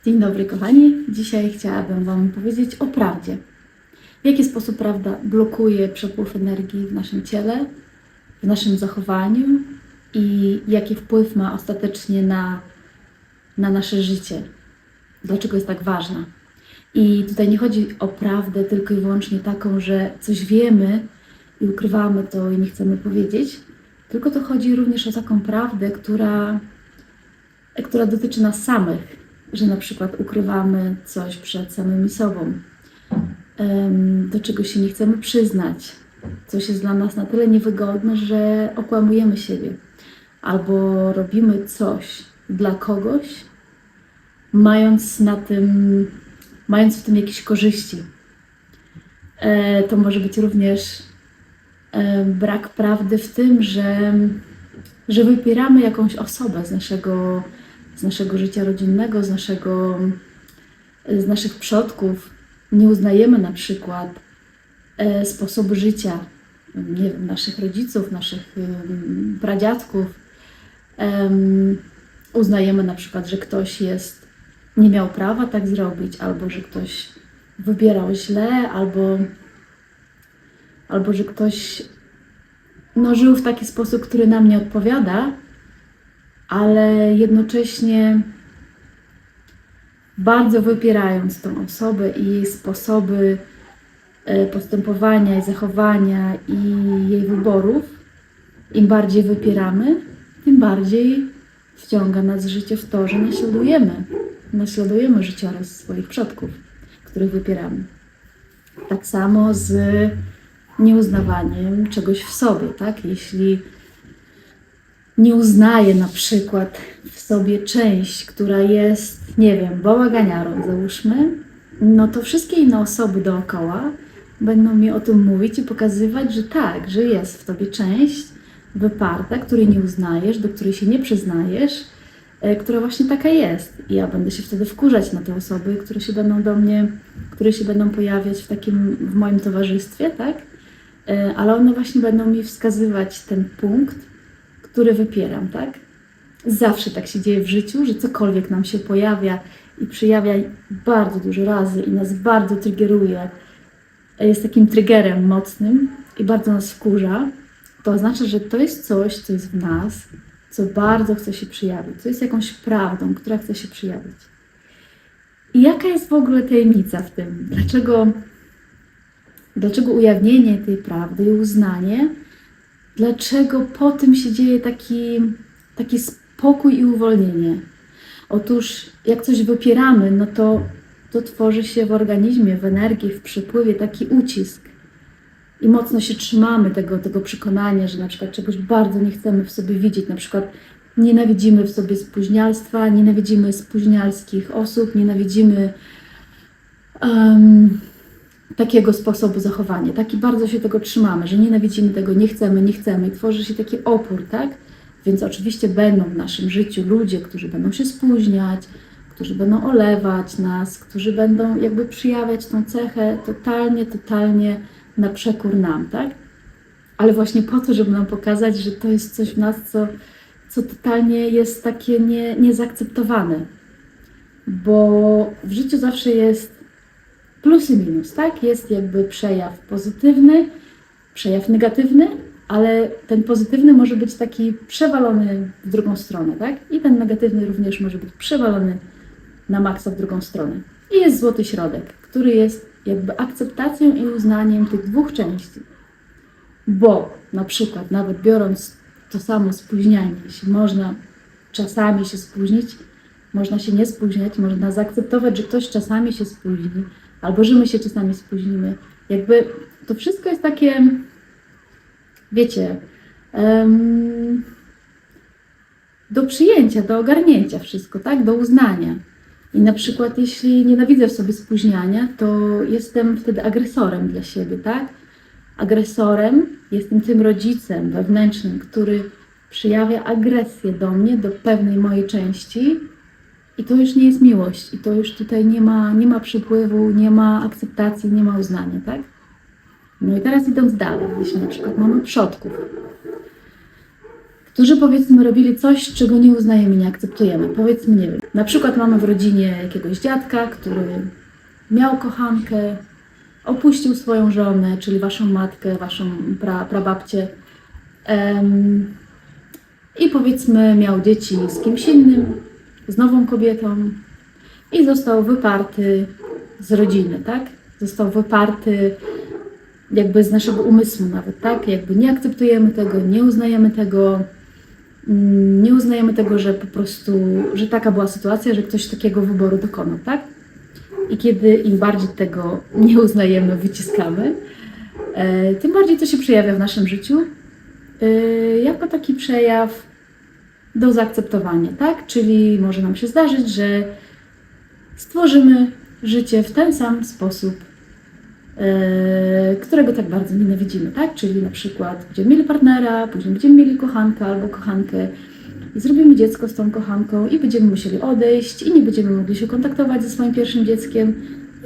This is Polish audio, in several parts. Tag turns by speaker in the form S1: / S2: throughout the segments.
S1: Dzień dobry kochani. Dzisiaj chciałabym Wam powiedzieć o prawdzie. W jaki sposób prawda blokuje przepływ energii w naszym ciele, w naszym zachowaniu i jaki wpływ ma ostatecznie na nasze życie. Dlaczego jest tak ważna. I tutaj nie chodzi o prawdę tylko i wyłącznie taką, że coś wiemy i ukrywamy to i nie chcemy powiedzieć, tylko to chodzi również o taką prawdę, która dotyczy nas samych, że na przykład ukrywamy coś przed samymi sobą, do czego się nie chcemy przyznać, coś jest dla nas na tyle niewygodne, że okłamujemy siebie, albo robimy coś dla kogoś, mając w tym jakieś korzyści. To może być również brak prawdy w tym, że wypieramy jakąś osobę z naszego życia rodzinnego, z naszych przodków. Nie uznajemy na przykład sposobu życia, nie wiem, naszych rodziców, naszych pradziadków. Uznajemy na przykład, że ktoś nie miał prawa tak zrobić, albo że ktoś wybierał źle, albo że ktoś żył w taki sposób, który nam nie odpowiada, ale jednocześnie bardzo wypierając tą osobę i jej sposoby postępowania i zachowania i jej wyborów, im bardziej wypieramy, tym bardziej wciąga nas życie w to, że naśladujemy życiorys swoich przodków, których wypieramy. Tak samo z nieuznawaniem czegoś w sobie, tak? Jeśli nie uznaję na przykład w sobie część, która jest, nie wiem, bałaganiarą, załóżmy, no to wszystkie inne osoby dookoła będą mi o tym mówić i pokazywać, że tak, że jest w tobie część wyparta, której nie uznajesz, do której się nie przyznajesz, która właśnie taka jest. I ja będę się wtedy wkurzać na te osoby, które się będą pojawiać w moim towarzystwie, tak? Ale one właśnie będą mi wskazywać ten punkt, który wypieram, tak? Zawsze tak się dzieje w życiu, że cokolwiek nam się pojawia i przejawia bardzo dużo razy i nas bardzo triggeruje, jest takim triggerem mocnym i bardzo nas wkurza, to oznacza, że to jest coś, co jest w nas, co bardzo chce się przejawić, co jest jakąś prawdą, która chce się przejawić. I jaka jest w ogóle tajemnica w tym? Dlaczego ujawnienie tej prawdy i uznanie? Dlaczego po tym się dzieje taki spokój i uwolnienie? Otóż jak coś wypieramy, no to tworzy się w organizmie, w energii, w przepływie taki ucisk. I mocno się trzymamy tego przekonania, że na przykład czegoś bardzo nie chcemy w sobie widzieć. Na przykład nienawidzimy w sobie spóźnialstwa, nienawidzimy spóźnialskich osób, nienawidzimy takiego sposobu zachowania. Taki bardzo się tego trzymamy, że nienawidzimy tego, nie chcemy i tworzy się taki opór, tak? Więc oczywiście będą w naszym życiu ludzie, którzy będą się spóźniać, którzy będą olewać nas, którzy będą jakby przyjawiać tą cechę totalnie na przekór nam, tak? Ale właśnie po to, żeby nam pokazać, że to jest coś w nas, co totalnie jest takie niezaakceptowane. Bo w życiu zawsze jest plus i minus, tak? Jest jakby przejaw pozytywny, przejaw negatywny, ale ten pozytywny może być taki przewalony w drugą stronę, tak? I ten negatywny również może być przewalony na maksa w drugą stronę. I jest złoty środek, który jest jakby akceptacją i uznaniem tych dwóch części. Bo na przykład nawet biorąc to samo spóźnianie się, można czasami się spóźnić, można się nie spóźniać, można zaakceptować, że ktoś czasami się spóźni, albo że my się czasami spóźnimy. Jakby to wszystko jest takie, wiecie, do przyjęcia, do ogarnięcia wszystko, tak? Do uznania. I na przykład jeśli nienawidzę w sobie spóźniania, to jestem wtedy agresorem dla siebie, tak? Agresorem, jestem tym rodzicem wewnętrznym, który przejawia agresję do mnie, do pewnej mojej części. I to już nie jest miłość. I to już tutaj nie ma przypływu, nie ma akceptacji, nie ma uznania, tak? No i teraz idąc dalej, jeśli na przykład mamy przodków, którzy powiedzmy robili coś, czego nie uznajemy, nie akceptujemy. Powiedzmy, nie wiem, na przykład mamy w rodzinie jakiegoś dziadka, który miał kochankę, opuścił swoją żonę, czyli waszą matkę, waszą prababcię i powiedzmy miał dzieci z kimś innym, z nową kobietą i został wyparty z rodziny, tak? Został wyparty jakby z naszego umysłu nawet, tak? Jakby nie akceptujemy tego, nie uznajemy tego, że po prostu, że taka była sytuacja, że ktoś takiego wyboru dokonał, tak? I kiedy im bardziej tego nie uznajemy, wyciskamy, tym bardziej to się przejawia w naszym życiu jako taki przejaw do zaakceptowania, tak? Czyli może nam się zdarzyć, że stworzymy życie w ten sam sposób, którego tak bardzo nienawidzimy, tak? Czyli na przykład będziemy mieli partnera, później będziemy mieli kochanka albo kochankę i zrobimy dziecko z tą kochanką i będziemy musieli odejść i nie będziemy mogli się kontaktować ze swoim pierwszym dzieckiem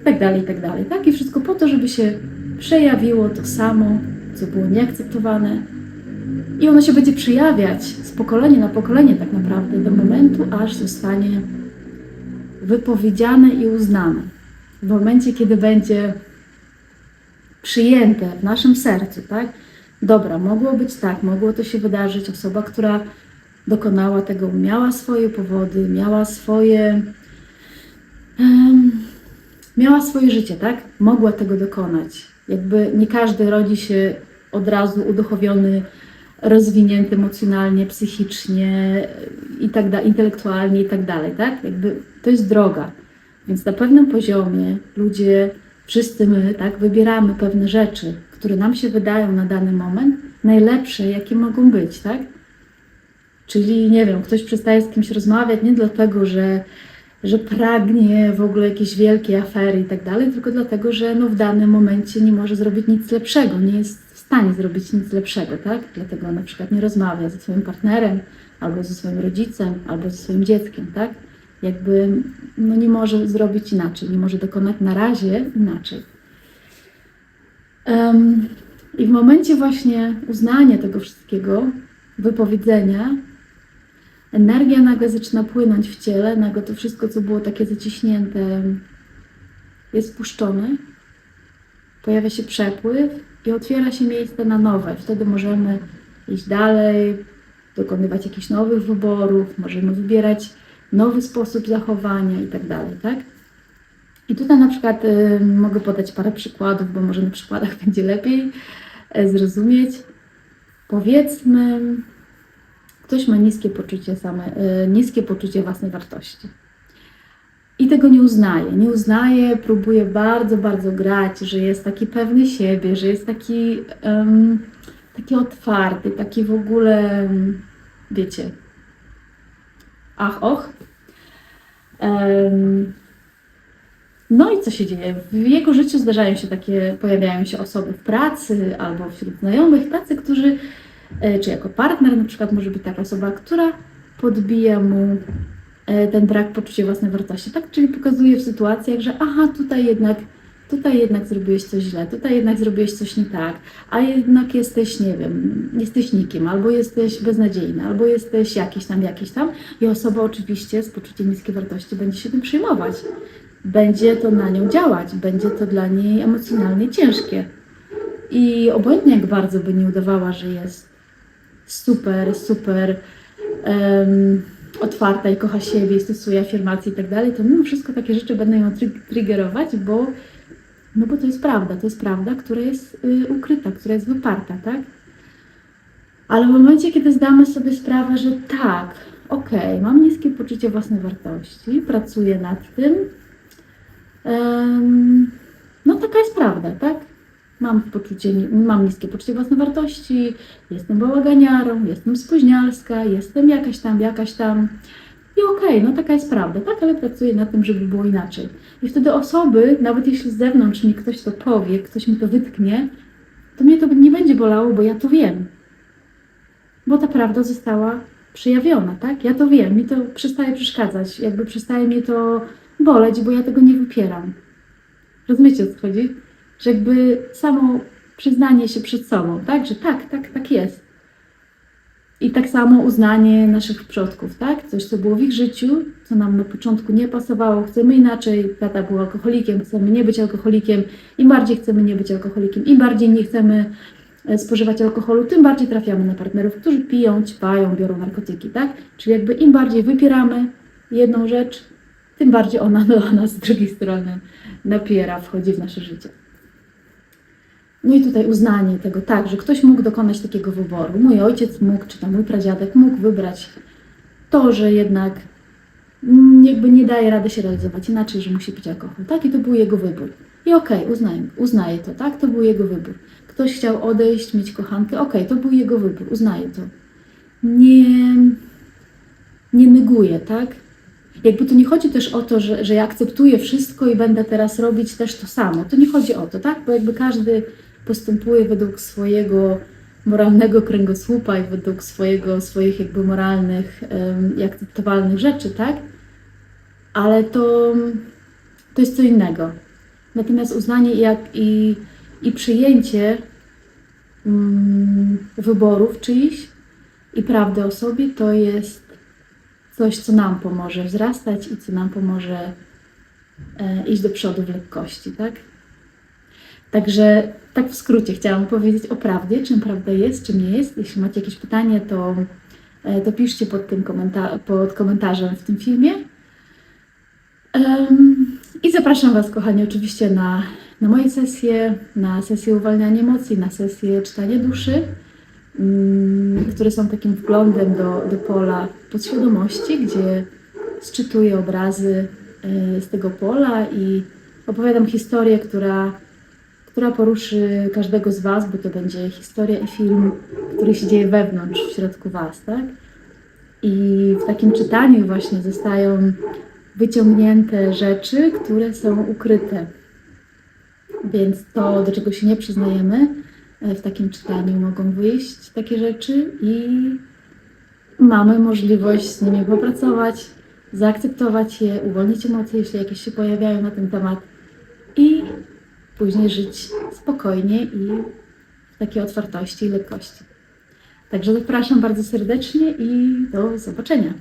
S1: i tak dalej, tak? I wszystko po to, żeby się przejawiło to samo, co było nieakceptowane i ono się będzie przejawiać z pokolenia na pokolenie tak naprawdę do momentu, aż zostanie wypowiedziane i uznane. W momencie, kiedy będzie przyjęte w naszym sercu, tak? Dobra, mogło być tak, mogło to się wydarzyć. Osoba, która dokonała tego, miała swoje powody, miała swoje życie, tak? Mogła tego dokonać. Jakby nie każdy rodzi się od razu uduchowiony, rozwinięty emocjonalnie, psychicznie i tak dalej, intelektualnie i tak dalej, tak? Jakby to jest droga. Więc na pewnym poziomie ludzie, wszyscy my, tak, wybieramy pewne rzeczy, które nam się wydają na dany moment najlepsze, jakie mogą być, tak? Czyli, nie wiem, ktoś przestaje z kimś rozmawiać nie dlatego, że pragnie w ogóle jakiejś wielkiej afery i tak dalej, tylko dlatego, że no, w danym momencie nie może zrobić nic lepszego, nie jest w stanie zrobić nic lepszego, tak? Dlatego na przykład nie rozmawia ze swoim partnerem, albo ze swoim rodzicem, albo ze swoim dzieckiem, tak? Jakby no, nie może zrobić inaczej, nie może dokonać na razie inaczej. I w momencie właśnie uznania tego wszystkiego, wypowiedzenia, energia nagle zaczyna płynąć w ciele, nagle to wszystko, co było takie zaciśnięte, jest spuszczone, pojawia się przepływ i otwiera się miejsce na nowe. Wtedy możemy iść dalej, dokonywać jakichś nowych wyborów, możemy wybierać nowy sposób zachowania i tak dalej, tak? I tutaj na przykład mogę podać parę przykładów, bo może na przykładach będzie lepiej zrozumieć. Powiedzmy, ktoś ma niskie poczucie własnej wartości. I tego nie uznaje, próbuje bardzo, bardzo grać, że jest taki pewny siebie, że jest taki otwarty, taki w ogóle, wiecie, No i co się dzieje? W jego życiu pojawiają się osoby w pracy albo wśród znajomych, tacy, którzy, czy jako partner na przykład może być taka osoba, która podbija mu ten brak poczucia własnej wartości, tak? Czyli pokazuje w sytuacjach, że aha, tutaj jednak zrobiłeś coś źle, tutaj jednak zrobiłeś coś nie tak, a jednak jesteś, nie wiem, jesteś nikim, albo jesteś beznadziejny, albo jesteś jakiś tam i osoba oczywiście z poczuciem niskiej wartości będzie się tym przejmować. Będzie to na nią działać, będzie to dla niej emocjonalnie ciężkie. I obojętnie jak bardzo by nie udawała, że jest super otwarta i kocha siebie, stosuje afirmacje i tak dalej, to mimo wszystko takie rzeczy będą ją triggerować, bo to jest prawda, która jest ukryta, która jest wyparta, tak? Ale w momencie, kiedy zdamy sobie sprawę, że tak, okej, mam niskie poczucie własnej wartości, pracuję nad tym, taka jest prawda, tak? Mam niskie poczucie własnej wartości, jestem bałaganiarą, jestem spóźnialska, jestem jakaś tam. I okej, taka jest prawda, tak? Ale pracuję nad tym, żeby było inaczej. I wtedy osoby, nawet jeśli z zewnątrz mi ktoś to powie, ktoś mi to wytknie, to mnie to nie będzie bolało, bo ja to wiem. Bo ta prawda została przejawiona, tak? Ja to wiem, mi to przestaje przeszkadzać, jakby przestaje mnie to boleć, bo ja tego nie wypieram. Rozumiecie, o co chodzi? Że jakby samo przyznanie się przed sobą, tak? Że tak jest. I tak samo uznanie naszych przodków, tak? Coś, co było w ich życiu, co nam na początku nie pasowało, chcemy inaczej. Tata był alkoholikiem, chcemy nie być alkoholikiem. Im bardziej chcemy nie być alkoholikiem, im bardziej nie chcemy spożywać alkoholu, tym bardziej trafiamy na partnerów, którzy piją, ćpają, biorą narkotyki, tak? Czyli jakby im bardziej wypieramy jedną rzecz, tym bardziej ona do nas z drugiej strony napiera, wchodzi w nasze życie. No i tutaj uznanie tego, tak, że ktoś mógł dokonać takiego wyboru. Mój ojciec mógł, czy tam mój pradziadek mógł wybrać to, że jednak jakby nie daje rady się realizować inaczej, że musi pić alkohol, tak? I to był jego wybór. I okej, uznaję to, tak? To był jego wybór. Ktoś chciał odejść, mieć kochankę, okej, to był jego wybór, uznaję to. Nie neguję, tak? Jakby tu nie chodzi też o to, że ja akceptuję wszystko i będę teraz robić też to samo. To nie chodzi o to, tak? Bo jakby każdy postępuje według swojego moralnego kręgosłupa i według swoich jakby moralnych i akceptowalnych rzeczy, tak? Ale to jest co innego. Natomiast uznanie i przyjęcie wyborów czyichś i prawdy o sobie to jest coś, co nam pomoże wzrastać i co nam pomoże iść do przodu w lekkości, tak? Także tak w skrócie chciałam powiedzieć o prawdzie, czym prawda jest, czym nie jest. Jeśli macie jakieś pytanie, to piszcie pod komentarzem w tym filmie. I zapraszam Was, kochani, oczywiście na moje sesje, na sesję uwalniania emocji, na sesję czytania duszy, które są takim wglądem do pola podświadomości, gdzie sczytuję obrazy z tego pola i opowiadam historię, która poruszy każdego z Was, bo to będzie historia i film, który się dzieje wewnątrz, w środku Was, tak? I w takim czytaniu właśnie zostają wyciągnięte rzeczy, które są ukryte. Więc to, do czego się nie przyznajemy, w takim czytaniu mogą wyjść takie rzeczy i mamy możliwość z nimi popracować, zaakceptować je, uwolnić emocje, jeśli jakieś się pojawiają na ten temat i później żyć spokojnie i w takiej otwartości i lekkości. Także zapraszam bardzo serdecznie i do zobaczenia.